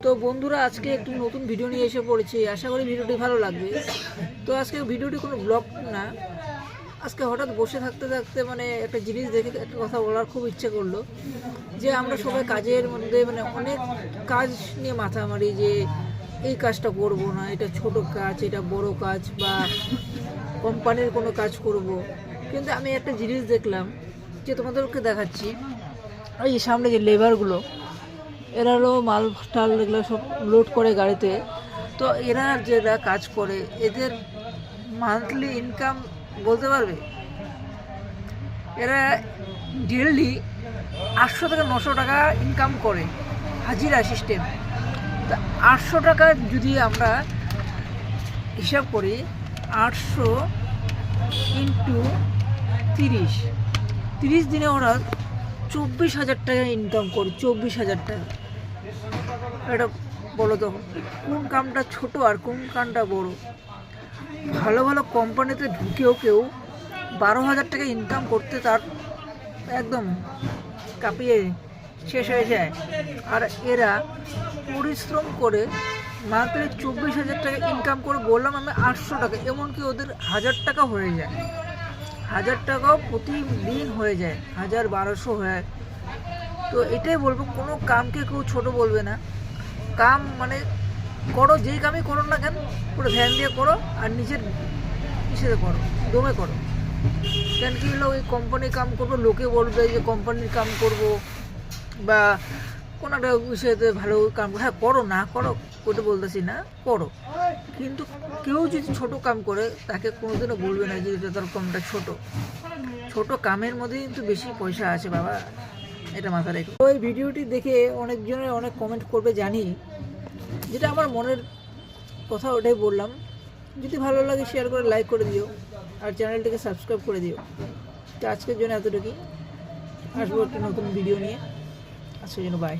তো বন্ধুরা, আজকে একটি নতুন ভিডিও নিয়ে এসে পড়েছি। আশা করি ভিডিওটি ভালো লাগবে। তো আজকে ভিডিওটি কোনো ব্লগ না, আজকে হঠাৎ বসে থাকতে থাকতে একটা জিনিস দেখে একটা কথা বলার খুব ইচ্ছে করলো। যে আমরা সবাই কাজের মধ্যে অনেক কাজ নিয়ে মাথা মারি, যে এই কাজটা করব না, এটা ছোট কাজ, এটা বড় কাজ, বা কোম্পানির কোনো কাজ করব। কিন্তু আমি একটা জিনিস দেখলাম, যে তোমাদেরকে দেখাচ্ছি। এই সামনে যে লেবারগুলো, এরা হলো মাল টাল এগুলো সব লোড করে গাড়িতে। তো এরা যেটা কাজ করে, এদের মান্থলি ইনকাম বলতে পারবে, এরা ডেইলি 800 থেকে 900 টাকা ইনকাম করে, হাজিরা সিস্টেম। তা 800 টাকা যদি আমরা হিসাব করি, 800 ইন্টু 30 দিনে ওরা 24,000 টাকা ইনকাম করে। 24,000 টাকা। এটা বলো তো, কোন কামটা ছোট আর কোন কামটা বড়? ভালো ভালো কোম্পানিতে ঢুকেও কেউ 12,000 টাকা ইনকাম করতে তার একদম কাঁপিয়ে শেষ হয়ে যায়। আর এরা পরিশ্রম করে মান্থলি 24,000 টাকা ইনকাম করে। বললাম আমি 800 টাকা, এমনকি ওদের 1000 টাকা হয়ে যায়। 1000 টাকাও প্রতিদিন হয়ে যায়, 1000-1200 হয়। তো এটাই বলবো, কোনো কামকে কেউ ছোট বলবে না। কাম করো, যেই কামই করো না কেন, পুরো ধ্যান দিয়ে করো আর নিজের ইসেতে করো, দমে করো। কেন কি হলো, ওই কোম্পানির কাম করবো, লোকে বলবে যে কোম্পানির কাম করব, বা কোনো একটা বিষয়তে ভালো কাম, হ্যাঁ করো, না করো ওটা বলতেছি না, করো। কিন্তু কেউ যদি ছোট কাম করে, তাকে কোনোদিনও বলবে না যে এটা তার কামটা ছোট। ছোট কামের মধ্যে কিন্তু বেশি পয়সা আছে বাবা, এটা মাথায় রেখো। ওই ভিডিওটি দেখে অনেকজনের অনেক কমেন্ট করবে জানি, যেটা আমার মনের কথা, ওটাই বললাম। যদি ভালো লাগে শেয়ার করে লাইক করে দিও, আর চ্যানেলটিকে সাবস্ক্রাইব করে দিও। তো আজকের জন্য এতটুকুই, আসবো একটা নতুন ভিডিও নিয়ে। আজকের জন্য বাই।